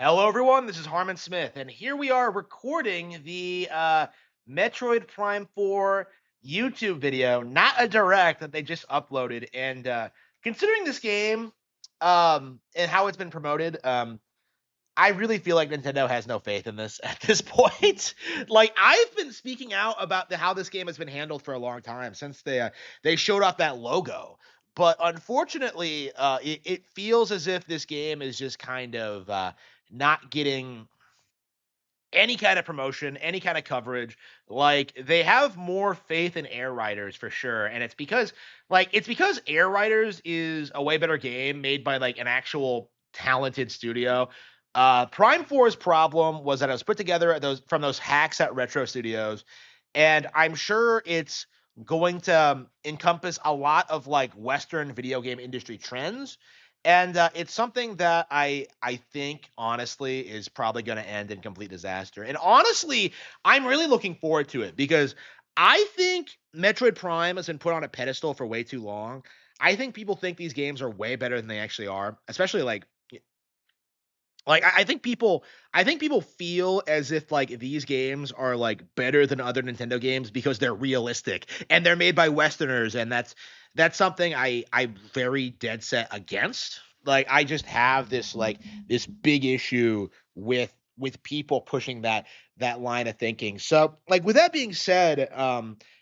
Hello, everyone. This is Harmon Smith, and here we are recording the Metroid Prime 4 YouTube video, not a direct that they just uploaded. And considering this game and how it's been promoted, I really feel like Nintendo has no faith in this at this point. Like I've been speaking out about how this game has been handled for a long time since they showed off that logo. But unfortunately, it feels as if this game is just kind of not getting any kind of promotion, any kind of coverage. Like they have more faith in Air Riders for sure, and it's because Air Riders is a way better game made by like an actual talented studio. Prime 4's problem was that it was put together at those hacks at Retro Studios, and I'm sure it's going to encompass a lot of like Western video game industry trends. And it's something that I think honestly is probably going to end in complete disaster. And honestly, I'm really looking forward to it because I think Metroid Prime has been put on a pedestal for way too long. I think people think these games are way better than they actually are, especially I think people feel as if like these games are like better than other Nintendo games because they're realistic and they're made by Westerners, and that's something I'm very dead set against. Like I just have this big issue with people pushing that line of thinking. So like with that being said,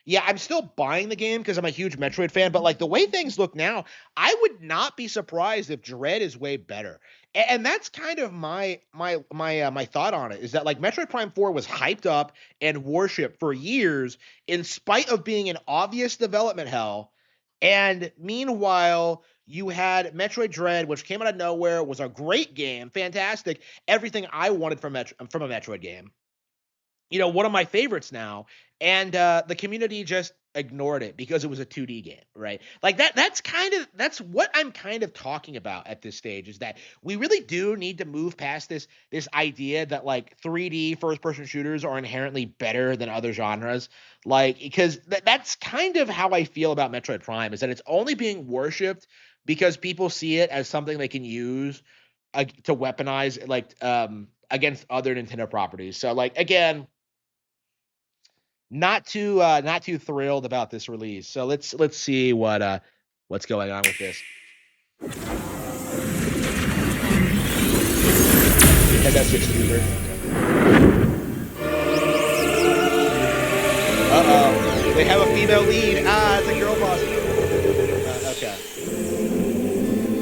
yeah, I'm still buying the game because I'm a huge Metroid fan, but like the way things look now, I would not be surprised if Dread is way better. And that's kind of my thought on it, is that like Metroid Prime 4 was hyped up and worshipped for years in spite of being an obvious development hell. And meanwhile, you had Metroid Dread, which came out of nowhere, was a great game, fantastic, everything I wanted from a Metroid game. One of my favorites now, and the community just ignored it because it was a 2D game, right? Like that's what I'm kind of talking about at this stage, is that we really do need to move past this idea that like 3D first person shooters are inherently better than other genres. Like because that's kind of how I feel about Metroid Prime, is that it's only being worshipped because people see it as something they can use to weaponize against other Nintendo properties. So like again, not too thrilled about this release. So let's see what's going on with this. And that's just Uber. Uh-oh. They have a female lead. It's a girl boss. Okay.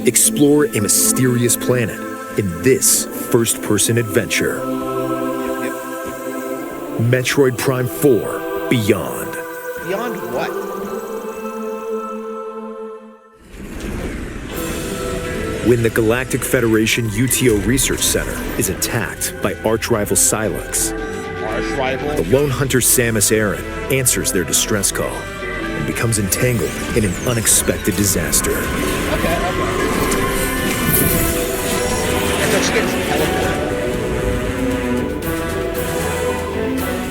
Explore a mysterious planet in this first-person adventure. Yep. Metroid Prime 4 Beyond. Beyond what? When the Galactic Federation UTO Research Center is attacked by arch-rival Silex, Arch-rival? the lone hunter Samus Aran answers their distress call and becomes entangled in an unexpected disaster. Okay. And so she gets teleported.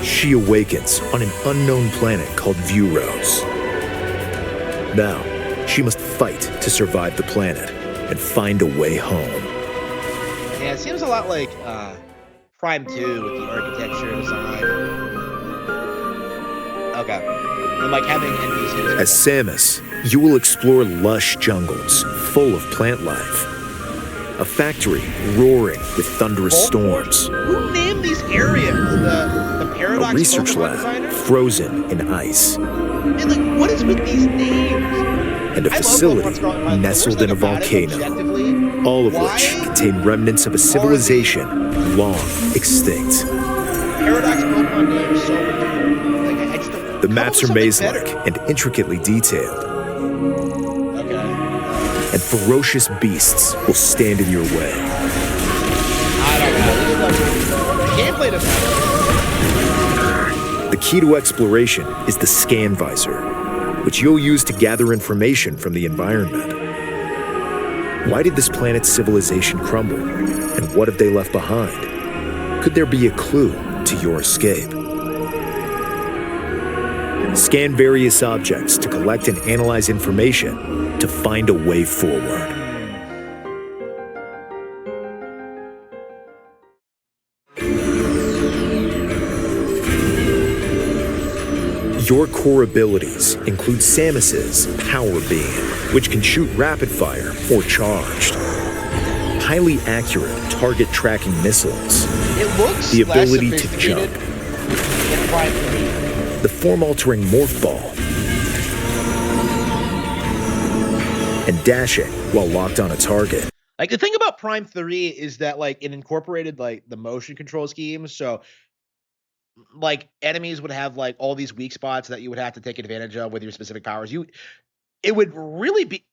She awakens on an unknown planet called Vuros. Now, she must fight to survive the planet and find a way home. Yeah, it seems a lot like Prime 2 with the architecture design. Okay. And like having NPCs. As Samus, you will explore lush jungles full of plant life. A factory roaring with thunderous storms. Who named these areas? The Paradox A research Pokemon lab designer? frozen in ice. Man, like, what is with these names? And a I love facility Pokemon Scarlet and Violet. The worst nestled thing in a about it, volcano, objectively, all of why which contain remnants of a civilization long extinct. Paradox Pokemon names so ridiculous. Like, I just don't. The maps are come up with maze-like something and intricately detailed, better. Okay. and ferocious beasts will stand in your way. I don't know. The gameplay doesn't matter. The key to exploration is the scan visor, which you'll use to gather information from the environment. Why did this planet's civilization crumble? And what have they left behind? Could there be a clue to your escape? Scan various objects to collect and analyze information to find a way forward. Your core abilities include Samus's Power Beam, which can shoot rapid fire or charged. Highly accurate target tracking missiles. It looks The less ability to sophisticated jump. than Prime 3. The form-altering Morph Ball. And dashing while locked on a target. Like, the thing about Prime 3 is that, like, it incorporated, like, the motion control schemes, so, like, enemies would have, like, all these weak spots that you would have to take advantage of with your specific powers. It would really be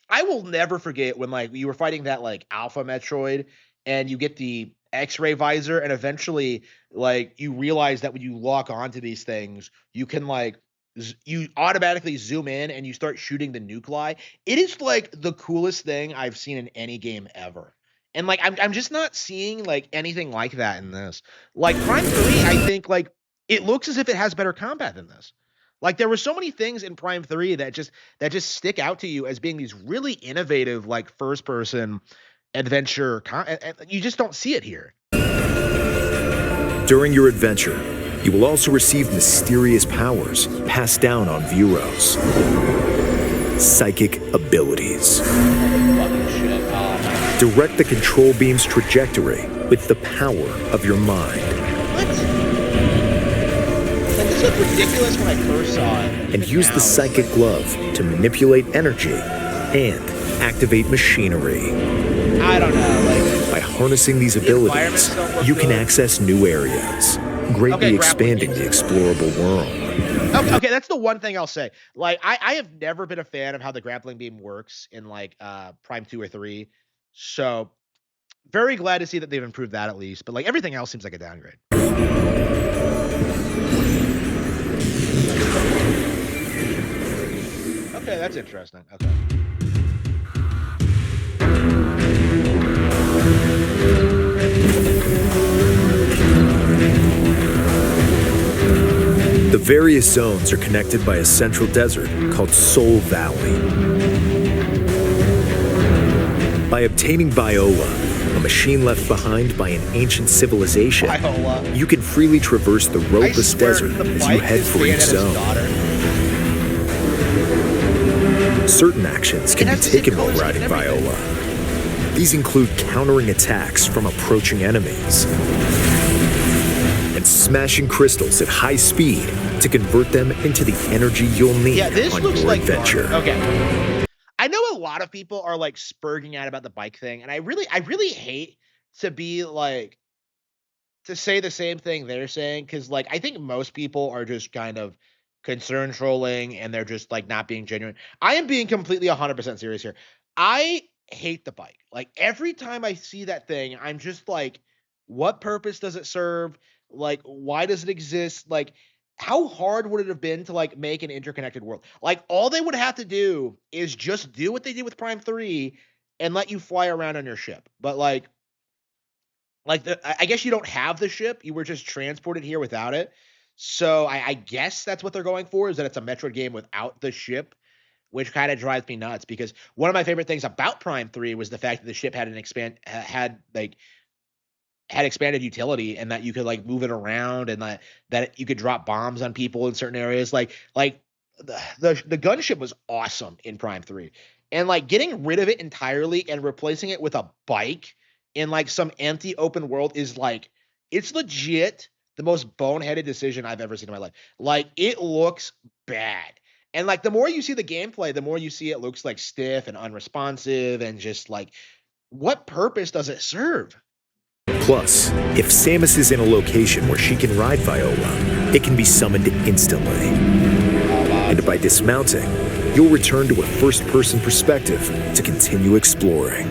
I will never forget when, like, you were fighting that, like, alpha Metroid, and you get the X-ray visor, and eventually, like, you realize that when you lock onto these things, you can, like, you automatically zoom in and you start shooting the nuclei. It is, like, the coolest thing I've seen in any game ever. And, like, I'm just not seeing, like, anything like that in this. Like, Prime 3, I think, like, it looks as if it has better combat than this. Like, there were so many things in Prime 3 that just stick out to you as being these really innovative, like, first-person adventure. And you just don't see it here. During your adventure, you will also receive mysterious powers passed down on Vuros. Psychic abilities. Direct the control beam's trajectory with the power of your mind. What? Like, this looked ridiculous when I first saw it. And use the psychic glove to manipulate energy and activate machinery. I don't know. Like, by harnessing these abilities, you can access new areas, greatly expanding the explorable world. Okay, that's the one thing I'll say. Like, I have never been a fan of how the grappling beam works in, like, Prime 2 or 3. So, very glad to see that they've improved that at least. But, like, everything else seems like a downgrade. Okay, that's interesting. Okay. The various zones are connected by a central desert called Soul Valley. By obtaining Viola, a machine left behind by an ancient civilization, you can freely traverse the roadless desert as you head for each zone. Certain actions can be taken while riding Viola. These include countering attacks from approaching enemies and smashing crystals at high speed to convert them into the energy you'll need on your adventure. Okay. I know a lot of people are, like, spurging out about the bike thing, and I really hate to be, like, to say the same thing they're saying, because, like, I think most people are just kind of concern trolling, and they're just, like, not being genuine. I am being completely 100% serious here. I hate the bike. Like, every time I see that thing, I'm just like, what purpose does it serve? Like, why does it exist? Like, how hard would it have been to, like, make an interconnected world? Like, all they would have to do is just do what they did with Prime 3 and let you fly around on your ship. But, like I guess you don't have the ship. You were just transported here without it. So I guess that's what they're going for, is that it's a Metroid game without the ship, which kind of drives me nuts, because one of my favorite things about Prime 3 was the fact that the ship had had expanded utility, and that you could, like, move it around, and that you could drop bombs on people in certain areas. Like the gunship was awesome in Prime 3. And, like, getting rid of it entirely and replacing it with a bike in, like, some empty open world is, like, it's legit the most boneheaded decision I've ever seen in my life. Like, it looks bad. And, like, the more you see the gameplay, the more you see it looks, like, stiff and unresponsive, and just, like, what purpose does it serve? Plus, if Samus is in a location where she can ride Viola, it can be summoned instantly. And by dismounting, you'll return to a first-person perspective to continue exploring.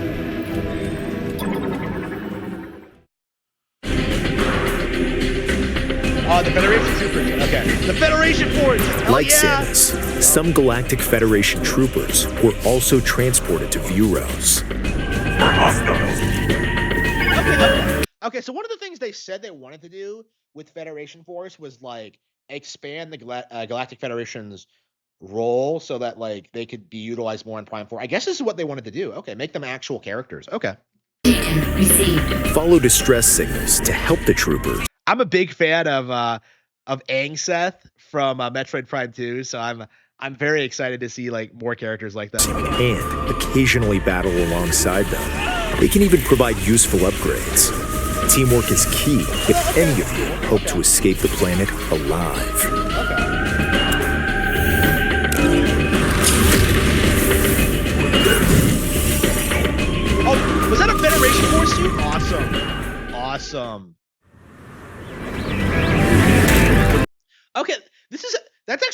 Oh, the Federation Troopers. Okay. The Federation Force. Like Samus, some Galactic Federation troopers were also transported to Vuros. Okay, so one of the things they said they wanted to do with Federation Force was, like, expand the Galactic Federation's role so that, like, they could be utilized more in Prime 4. I guess this is what they wanted to do. Okay, make them actual characters. Okay. Follow distress signals to help the troopers. I'm a big fan of of Angseth from Metroid Prime 2. So I'm very excited to see like more characters like that. And occasionally battle alongside them. They can even provide useful upgrades. Teamwork is key if any of you hope to escape the planet alive. Oh, was that a Federation Force suit? Awesome. Awesome. Okay, that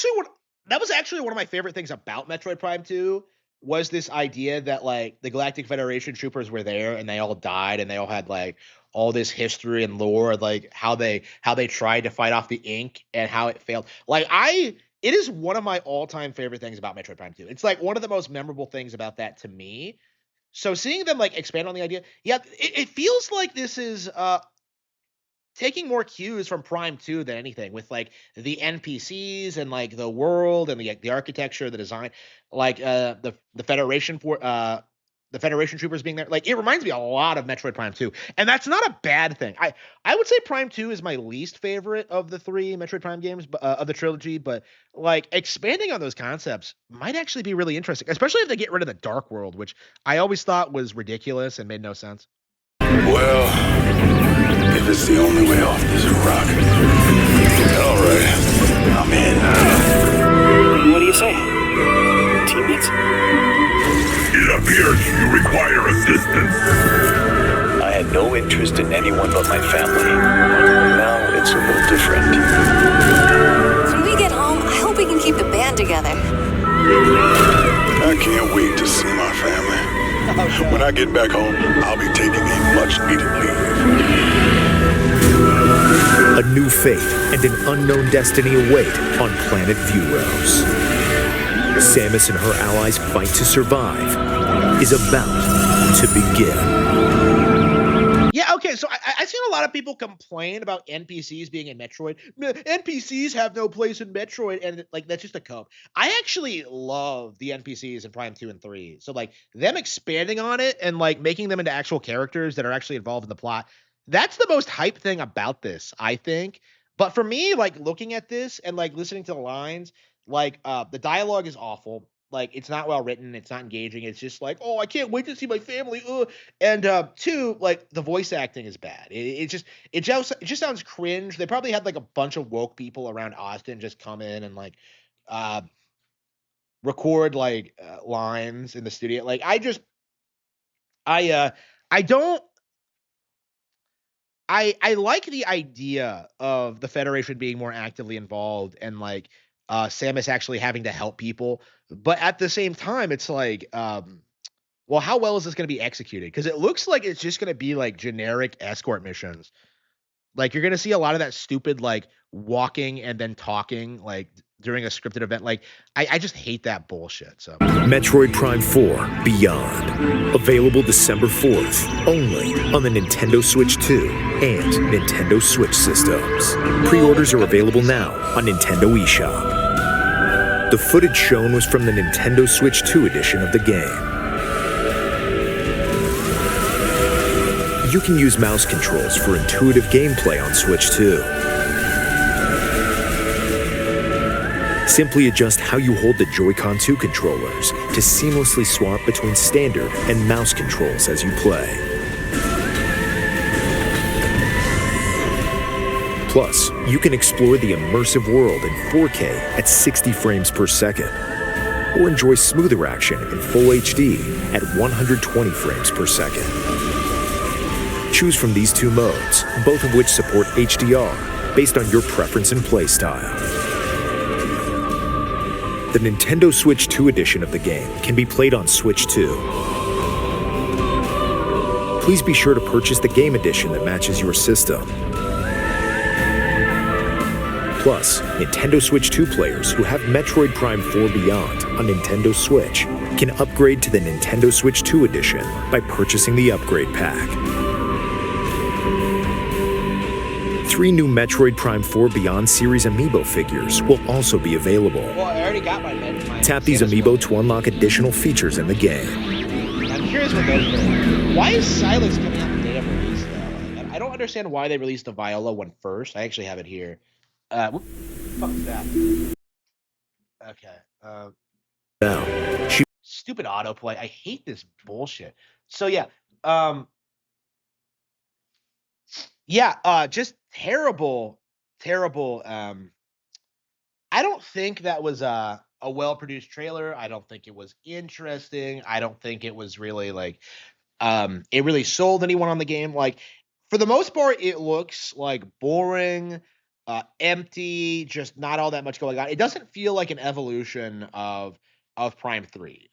was actually one of my favorite things about Metroid Prime 2 was this idea that like the Galactic Federation troopers were there and they all died and they all had like all this history and lore, like how they tried to fight off the ink and how it failed. It is one of my all-time favorite things about Metroid Prime 2. It's like one of the most memorable things about that to me. So seeing them like expand on the idea, yeah, it feels like this is taking more cues from Prime 2 than anything, with like the NPCs and like the world and the architecture, the design, like the Federation the Federation troopers being there. Like it reminds me a lot of Metroid Prime 2. And that's not a bad thing. I would say Prime 2 is my least favorite of the 3 Metroid Prime games, of the trilogy, but like expanding on those concepts might actually be really interesting, especially if they get rid of the Dark World, which I always thought was ridiculous and made no sense. Well, if it's the only way off this rock, all right, I'm in. What do you say? Teammates? It appears you require assistance. I had no interest in anyone but my family. Now it's a little different. When we get home, I hope we can keep the band together. I can't wait to see my family. When I get back home, I'll be taking a much-needed leave. A new fate and an unknown destiny await on planet Vuros. Samus and her allies' fight to survive is about to begin. Yeah, okay, so I've seen a lot of people complain about NPCs being in Metroid. NPCs have no place in Metroid, and like that's just a cope. I actually love the NPCs in Prime 2 and 3. So like them expanding on it and like making them into actual characters that are actually involved in the plot. That's the most hype thing about this, I think. But for me, like looking at this and like listening to the lines, like the dialogue is awful. Like it's not well written, it's not engaging. It's just like, oh, I can't wait to see my family. And 2, like the voice acting is bad. It just sounds cringe. They probably had like a bunch of woke people around Austin just come in and like record like lines in the studio. Like I like the idea of the Federation being more actively involved and like Samus actually having to help people, but at the same time, it's like, well, how well is this going to be executed? Because it looks like it's just going to be like generic escort missions. Like you're going to see a lot of that stupid like walking and then talking like during a scripted event. Like I just hate that bullshit. So Metroid Prime 4 Beyond. Available December 4th, only on the Nintendo Switch 2 and Nintendo Switch systems. Pre-orders are available now on Nintendo eShop. The footage shown was from the Nintendo Switch 2 edition of the game. You can use mouse controls for intuitive gameplay on Switch 2. Simply adjust how you hold the Joy-Con 2 controllers to seamlessly swap between standard and mouse controls as you play. Plus, you can explore the immersive world in 4K at 60 frames per second, or enjoy smoother action in Full HD at 120 frames per second. Choose from these 2 modes, both of which support HDR based on your preference and playstyle. The Nintendo Switch 2 edition of the game can be played on Switch 2. Please be sure to purchase the game edition that matches your system. Plus, Nintendo Switch 2 players who have Metroid Prime 4 Beyond on Nintendo Switch can upgrade to the Nintendo Switch 2 edition by purchasing the upgrade pack. 3 new Metroid Prime 4 Beyond series amiibo figures will also be available. well, I already got my Tap these amiibo to unlock additional features in the game. I'm curious what those are. Why is Silex coming out the day of release though? I don't understand why they released the Viola one first. I actually have it here. What the fuck is that? Okay. Now, she Stupid autoplay. I hate this bullshit. So yeah, um, yeah, just terrible, terrible. I don't think that was a well produced trailer. I don't think it was interesting. I don't think it was really like it really sold anyone on the game. Like for the most part, it looks like boring, empty, just not all that much going on. It doesn't feel like an evolution of Prime 3.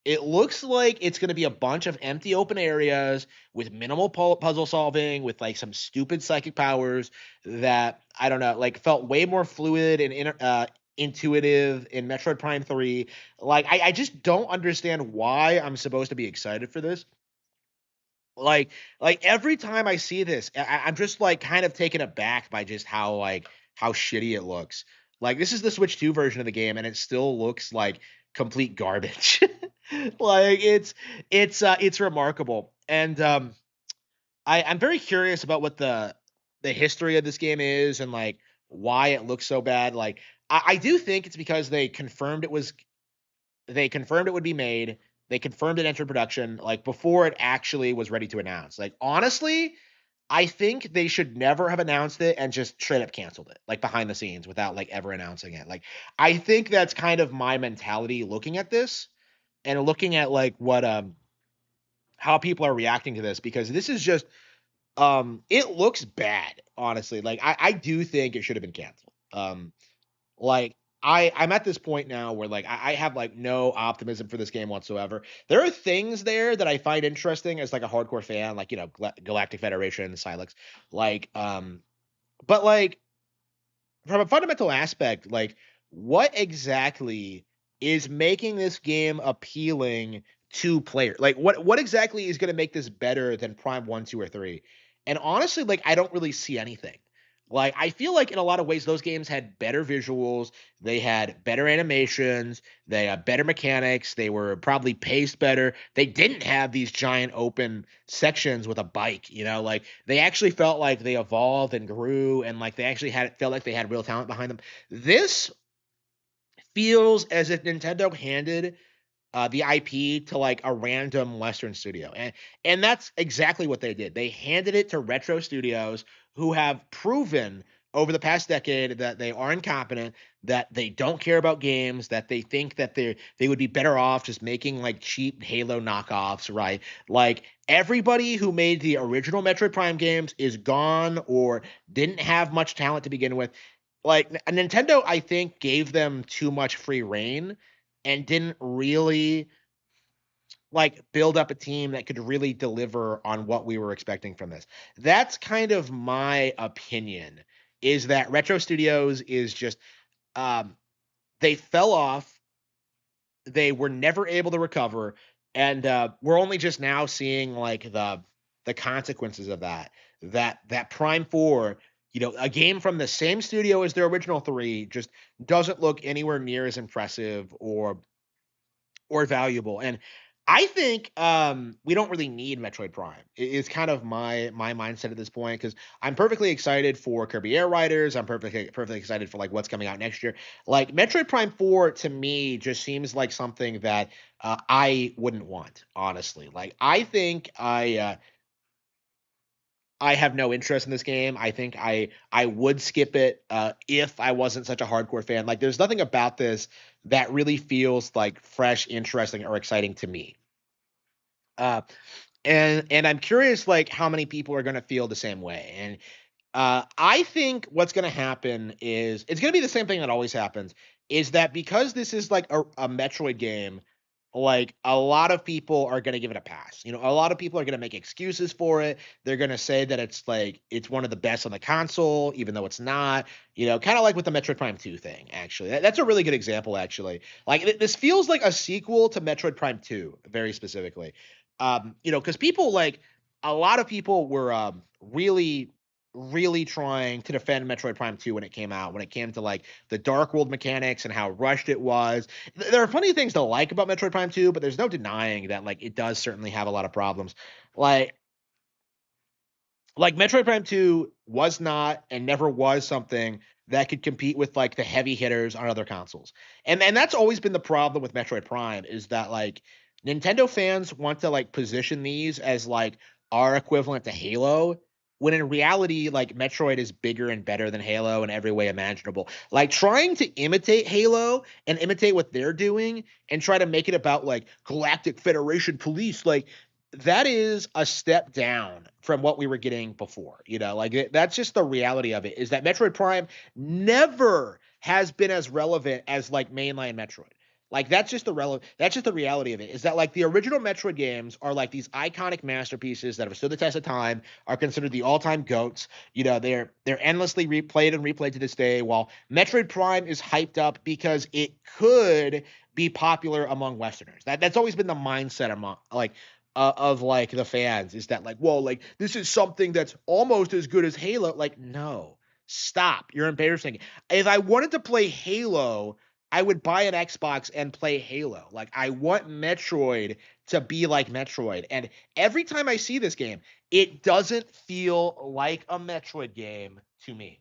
It looks like it's going to be a bunch of empty open areas with minimal puzzle solving, with like some stupid psychic powers that I don't know, like felt way more fluid and intuitive in Metroid Prime 3. Like I just don't understand why I'm supposed to be excited for this. Like every time I see this, I'm just like kind of taken aback by just how shitty it looks. Like this is the Switch 2 version of the game, and it still looks like complete garbage. Like it's remarkable, and I'm very curious about what the history of this game is and like why it looks so bad. Like I do think it's because they confirmed it would be made. They confirmed it entered production like before it actually was ready to announce. Like honestly, I think they should never have announced it and just straight up canceled it, like behind the scenes without like ever announcing it. Like I think that's kind of my mentality looking at this and looking at like what how people are reacting to this because this is just it looks bad, honestly. Like I do think it should have been canceled. Like I'm at this point now where like I have like no optimism for this game whatsoever. There are things there that I find interesting as like a hardcore fan, like Galactic Federation, Silex, like but like from a fundamental aspect, like what exactly is making this game appealing to players? Like what exactly is going to make this better than Prime 1, 2 or 3? And honestly, like I don't really see anything. Like I feel like in a lot of ways those games had better visuals, they had better animations, they had better mechanics, they were probably paced better. They didn't have these giant open sections with a bike, like they actually felt like they evolved and grew and like they actually had felt like they had real talent behind them. This feels as if Nintendo handed the IP to like a random Western studio, and that's exactly what they did. They handed it to retro studios who have proven over the past decade that they are incompetent, that they don't care about games, that they think that they would be better off just making like cheap Halo knockoffs, right? Like everybody who made the original Metroid Prime games is gone or didn't have much talent to begin with. Like Nintendo, I think gave them too much free reign and didn't really like build up a team that could really deliver on what we were expecting from this. That's kind of my opinion is that Retro Studios is just um they fell off, they were never able to recover, and we're only just now seeing like the consequences of that. That Prime 4, a game from the same studio as their original 3 just doesn't look anywhere near as impressive or valuable. And I think we don't really need Metroid Prime. It's kind of my mindset at this point because I'm perfectly excited for Kirby Air Riders. I'm perfectly excited for like what's coming out next year. Like Metroid Prime 4 to me just seems like something that I wouldn't want, honestly. Like I think I have no interest in this game. I think I would skip it if I wasn't such a hardcore fan. Like there's nothing about this that really feels like fresh, interesting, or exciting to me. Uh, and I'm curious like how many people are going to feel the same way. And I think what's going to happen is it's going to be the same thing that always happens is that because this is like a Metroid game, like a lot of people are going to give it a pass. A lot of people are going to make excuses for it. They're going to say that it's like it's one of the best on the console, even though it's not. Kind of like with the Metroid Prime 2 thing, actually. That's a really good example, actually. Like this feels like a sequel to Metroid Prime 2, very specifically. Because people like a lot of people were really really trying to defend Metroid Prime 2 when it came out, when it came to like the Dark World mechanics and how rushed it was. There are plenty of things to like about Metroid Prime 2, but there's no denying that like it does certainly have a lot of problems. Like Like Metroid Prime 2 was not and never was something that could compete with like the heavy hitters on other consoles. And that's always been the problem with Metroid Prime is that like Nintendo fans want to like position these as like our equivalent to Halo when in reality like Metroid is bigger and better than Halo in every way imaginable. Like trying to imitate Halo and imitate what they're doing and try to make it about like Galactic Federation Police like that is a step down from what we were getting before. That's just the reality of it is that Metroid Prime never has been as relevant as like mainline Metroid. Like that's just the reality of it is that like the original Metroid games are like these iconic masterpieces that have stood the test of time, are considered the all-time goats. They're endlessly replayed and replayed to this day while Metroid Prime is hyped up because it could be popular among Westerners. That's always been the mindset among like of like the fans is that like, whoa, like this is something that's almost as good as Halo. Like, no, stop. You're embarrassing. If I wanted to play Halo, I would buy an Xbox and play Halo. Like, I want Metroid to be like Metroid. And every time I see this game, it doesn't feel like a Metroid game to me.